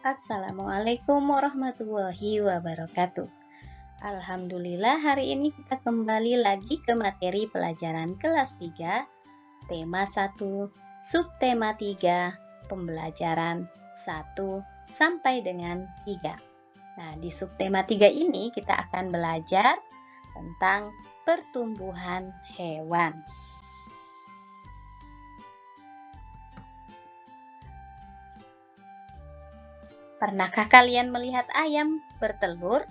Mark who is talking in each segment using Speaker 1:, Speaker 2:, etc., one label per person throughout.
Speaker 1: Assalamualaikum warahmatullahi wabarakatuh. Alhamdulillah hari ini kita kembali lagi ke materi pelajaran kelas 3, tema 1, subtema 3, pembelajaran 1 sampai dengan 3. Nah, di subtema 3 ini kita akan belajar tentang pertumbuhan hewan. Pernahkah kalian melihat ayam bertelur?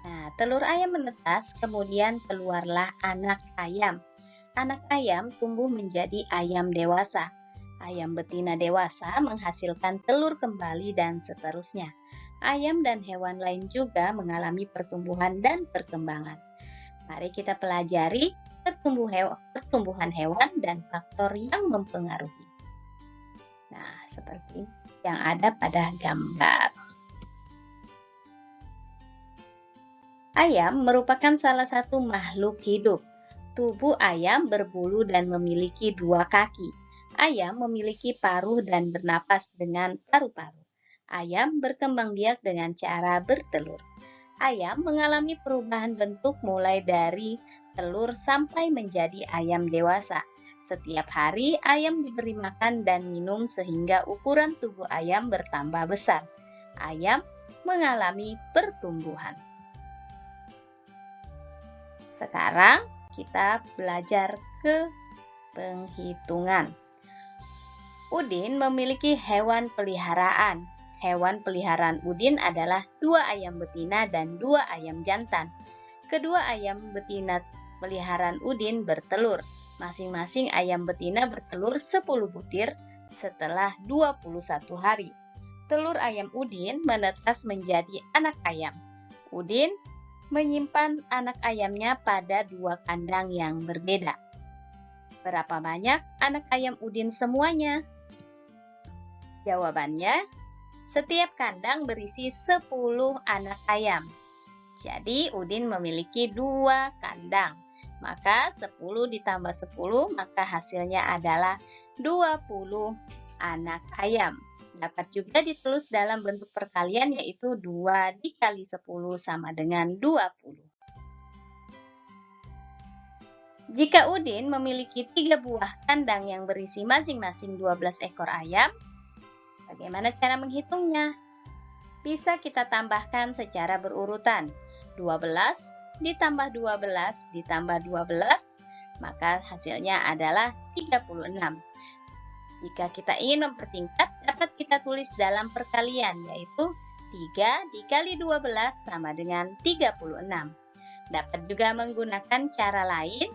Speaker 1: Nah, telur ayam menetas, kemudian keluarlah anak ayam. Anak ayam tumbuh menjadi ayam dewasa. Ayam betina dewasa menghasilkan telur kembali dan seterusnya. Ayam dan hewan lain juga mengalami pertumbuhan dan perkembangan. Mari kita pelajari pertumbuhan hewan dan faktor yang mempengaruhi. Nah, seperti yang ada pada gambar. Ayam merupakan salah satu makhluk hidup. Tubuh ayam berbulu dan memiliki 2 kaki. Ayam memiliki paruh dan bernapas dengan paru-paru. Ayam berkembang biak dengan cara bertelur. Ayam mengalami perubahan bentuk mulai dari telur sampai menjadi ayam dewasa. Setiap hari ayam diberi makan dan minum sehingga ukuran tubuh ayam bertambah besar. Ayam mengalami pertumbuhan. Sekarang kita belajar ke penghitungan. Udin memiliki hewan peliharaan. Hewan peliharaan Udin adalah 2 ayam betina dan 2 ayam jantan. Kedua ayam betina peliharaan Udin bertelur. Masing-masing ayam betina bertelur 10 butir setelah 21 hari. Telur ayam Udin menetas menjadi anak ayam. Udin menyimpan anak ayamnya pada 2 kandang yang berbeda. Berapa banyak anak ayam Udin semuanya? Jawabannya, setiap kandang berisi 10 anak ayam. Jadi Udin memiliki 2 kandang. Maka 10 ditambah 10, maka hasilnya adalah 20 anak ayam. Dapat juga ditulis dalam bentuk perkalian, yaitu 2 dikali 10 sama dengan 20. Jika Udin memiliki 3 buah kandang yang berisi masing-masing 12 ekor ayam, bagaimana cara menghitungnya? Bisa kita tambahkan secara berurutan. 12 ditambah 12 ditambah 12, maka hasilnya adalah 36. Jika kita ingin mempersingkat, dapat kita tulis dalam perkalian, yaitu 3 dikali 12 sama dengan 36. Dapat juga menggunakan cara lain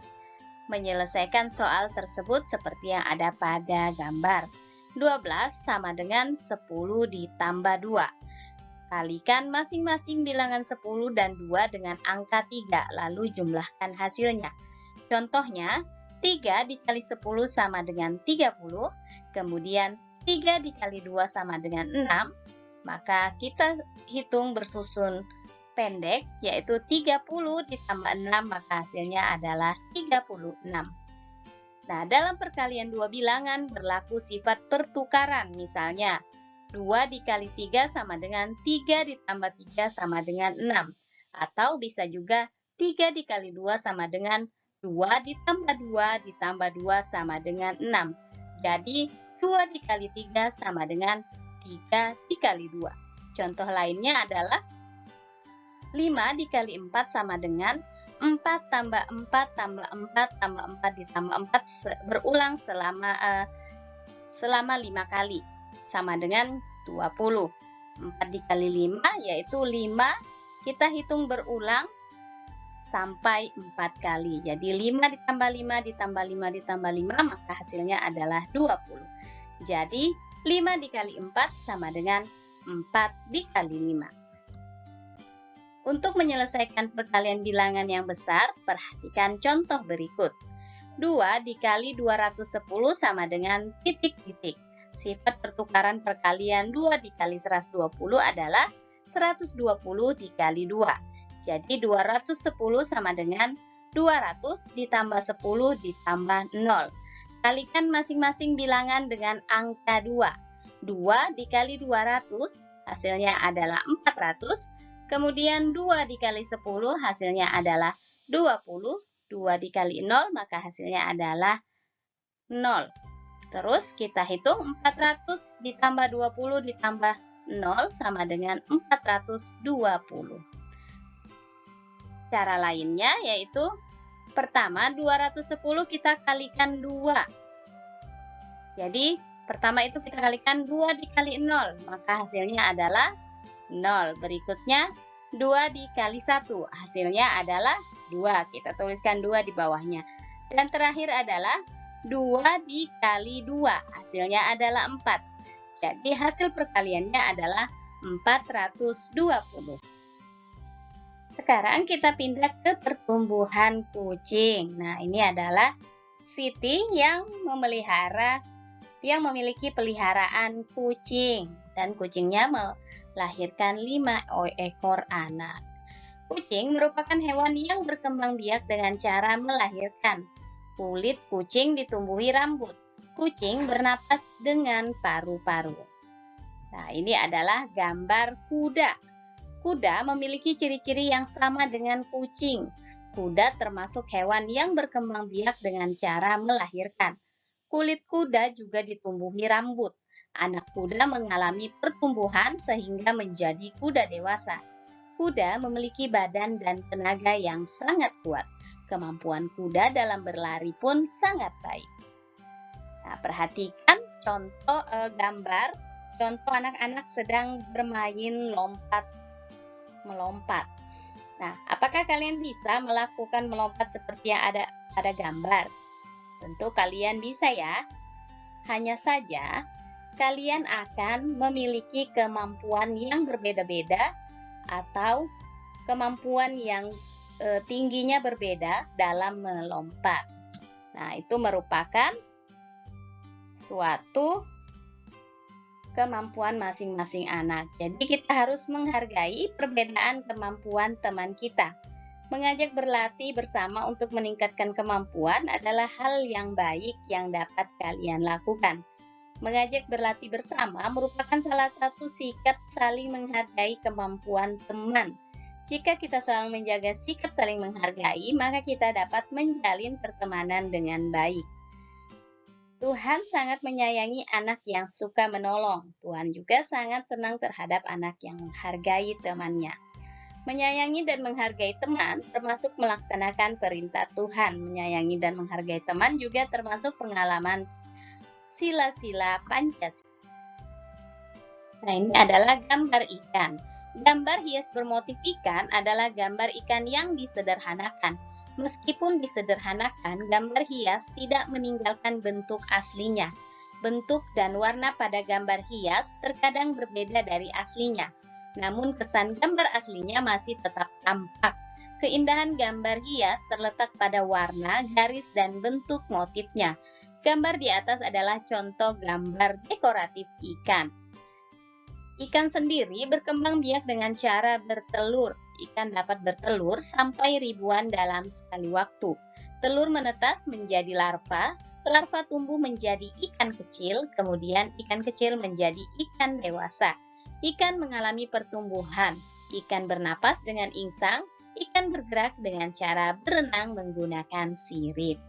Speaker 1: menyelesaikan soal tersebut seperti yang ada pada gambar. 12 sama dengan 10 ditambah 2. Kalikan masing-masing bilangan 10 dan 2 dengan angka 3, lalu jumlahkan hasilnya. Contohnya, 3 dikali 10 sama dengan 30, kemudian 3 dikali 2 sama dengan 6, maka kita hitung bersusun pendek, yaitu 30 ditambah 6, maka hasilnya adalah 36. Nah, dalam perkalian 2 bilangan berlaku sifat pertukaran, misalnya 2 dikali 3 sama dengan 3 ditambah 3 sama dengan 6. Atau bisa juga 3 dikali 2 sama dengan 2 ditambah 2 ditambah 2 sama dengan 6. Jadi 2 dikali 3 sama dengan 3 dikali 2. Contoh lainnya adalah 5 dikali 4 sama dengan 4 tambah 4 tambah 4 tambah 4 ditambah 4 berulang selama 5 kali. Sama dengan 20. 4 dikali 5 yaitu 5, kita hitung berulang sampai 4 kali. Jadi 5 ditambah 5 ditambah 5 ditambah 5, maka hasilnya adalah 20. Jadi 5 dikali 4 sama dengan 4 dikali 5. Untuk menyelesaikan perkalian bilangan yang besar, perhatikan contoh berikut. 2 dikali 210 sama dengan titik-titik. Sifat pertukaran perkalian 2 dikali 120 adalah 120 dikali 2. Jadi 210 sama dengan 200 ditambah 10 ditambah 0. Kalikan masing-masing bilangan dengan angka 2. 2 dikali 200 hasilnya adalah 400. Kemudian 2 dikali 10 hasilnya adalah 20. 2 dikali 0 maka hasilnya adalah 0. Terus kita hitung 400 ditambah 20 ditambah 0 sama dengan 420. Cara lainnya yaitu pertama 210 kita kalikan 2. Jadi pertama itu kita kalikan 2 dikali 0, maka hasilnya adalah 0. Berikutnya 2 dikali 1, hasilnya adalah 2. Kita tuliskan 2 di bawahnya. Dan terakhir adalah 2 dikali 2, hasilnya adalah 4. Jadi hasil perkaliannya adalah 420. Sekarang kita pindah ke pertumbuhan kucing. Nah, ini adalah Siti yang memiliki peliharaan kucing. Dan kucingnya melahirkan 5 ekor anak. Kucing merupakan hewan yang berkembang biak dengan cara melahirkan. Kulit kucing ditumbuhi rambut. Kucing bernapas dengan paru-paru. Nah, ini adalah gambar kuda. Kuda memiliki ciri-ciri yang sama dengan kucing. Kuda termasuk hewan yang berkembang biak dengan cara melahirkan. Kulit kuda juga ditumbuhi rambut. Anak kuda mengalami pertumbuhan sehingga menjadi kuda dewasa. Kuda memiliki badan dan tenaga yang sangat kuat. Kemampuan kuda dalam berlari pun sangat baik. Nah, perhatikan contoh gambar. Contoh anak-anak sedang bermain melompat. Nah, apakah kalian bisa melakukan melompat seperti yang ada pada gambar? Tentu kalian bisa ya. Hanya saja kalian akan memiliki kemampuan yang berbeda-beda atau kemampuan yang tingginya berbeda dalam melompat. Nah, itu merupakan suatu kemampuan masing-masing anak. Jadi kita harus menghargai perbedaan kemampuan teman kita. Mengajak berlatih bersama untuk meningkatkan kemampuan adalah hal yang baik yang dapat kalian lakukan. Mengajak berlatih bersama merupakan salah satu sikap saling menghargai kemampuan teman. Jika kita selalu menjaga sikap saling menghargai, maka kita dapat menjalin pertemanan dengan baik. Tuhan sangat menyayangi anak yang suka menolong. Tuhan juga sangat senang terhadap anak yang menghargai temannya. Menyayangi dan menghargai teman termasuk melaksanakan perintah Tuhan. Menyayangi dan menghargai teman juga termasuk pengalaman sila-sila Pancasila. Nah, ini adalah gambar ikan. Gambar hias bermotif ikan adalah gambar ikan yang disederhanakan. Meskipun disederhanakan, gambar hias tidak meninggalkan bentuk aslinya. Bentuk dan warna pada gambar hias terkadang berbeda dari aslinya. Namun kesan gambar aslinya masih tetap tampak. Keindahan gambar hias terletak pada warna, garis, dan bentuk motifnya. Gambar di atas adalah contoh gambar dekoratif ikan. Ikan sendiri berkembang biak dengan cara bertelur. Ikan dapat bertelur sampai ribuan dalam sekali waktu. Telur menetas menjadi larva, larva tumbuh menjadi ikan kecil, kemudian ikan kecil menjadi ikan dewasa. Ikan mengalami pertumbuhan. Ikan bernapas dengan insang, ikan bergerak dengan cara berenang menggunakan sirip.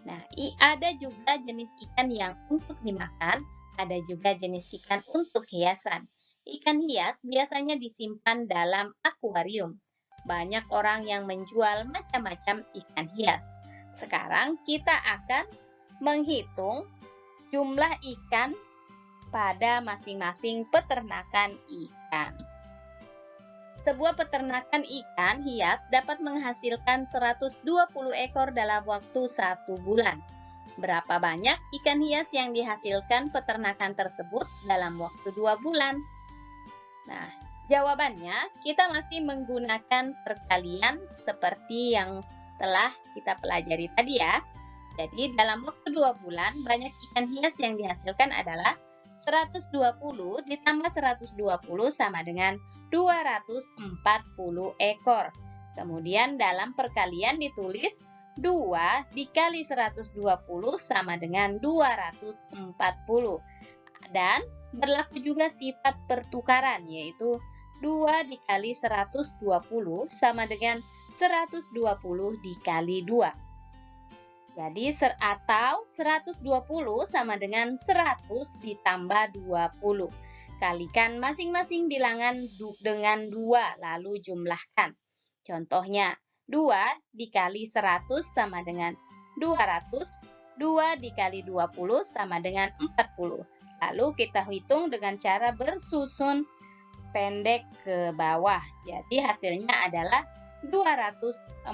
Speaker 1: Nah, ada juga jenis ikan yang untuk dimakan, ada juga jenis ikan untuk hiasan. Ikan hias biasanya disimpan dalam akuarium. Banyak orang yang menjual macam-macam ikan hias. Sekarang kita akan menghitung jumlah ikan pada masing-masing peternakan ikan. Sebuah peternakan ikan hias dapat menghasilkan 120 ekor dalam waktu 1 bulan. Berapa banyak ikan hias yang dihasilkan peternakan tersebut dalam waktu 2 bulan? Nah, jawabannya kita masih menggunakan perkalian seperti yang telah kita pelajari tadi ya. Jadi dalam waktu 2 bulan banyak ikan hias yang dihasilkan adalah 120 ditambah 120 sama dengan 240 ekor. Kemudian dalam perkalian ditulis 2 dikali 120 sama dengan 240. Dan Berlaku juga sifat pertukaran, yaitu 2 dikali 120 sama dengan 120 dikali 2. Jadi atau 120 sama dengan 100 ditambah 20. Kalikan masing-masing bilangan dengan 2 lalu jumlahkan. Contohnya, 2 dikali 100 sama dengan 200, 2 dikali 20 sama dengan 40. Lalu kita hitung dengan cara bersusun pendek ke bawah. Jadi hasilnya adalah 240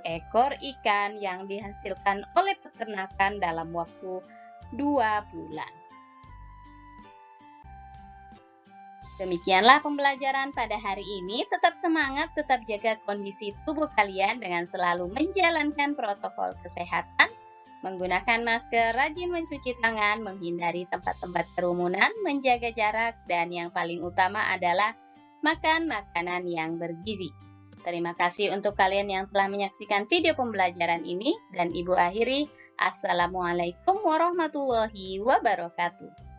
Speaker 1: ekor ikan yang dihasilkan oleh peternakan dalam waktu 2 bulan. Demikianlah pembelajaran pada hari ini. Tetap semangat, tetap jaga kondisi tubuh kalian dengan selalu menjalankan protokol kesehatan, menggunakan masker, rajin mencuci tangan, menghindari tempat-tempat kerumunan, menjaga jarak, dan yang paling utama adalah makan makanan yang bergizi. Terima kasih untuk kalian yang telah menyaksikan video pembelajaran ini, dan Ibu akhiri, Assalamualaikum warahmatullahi wabarakatuh.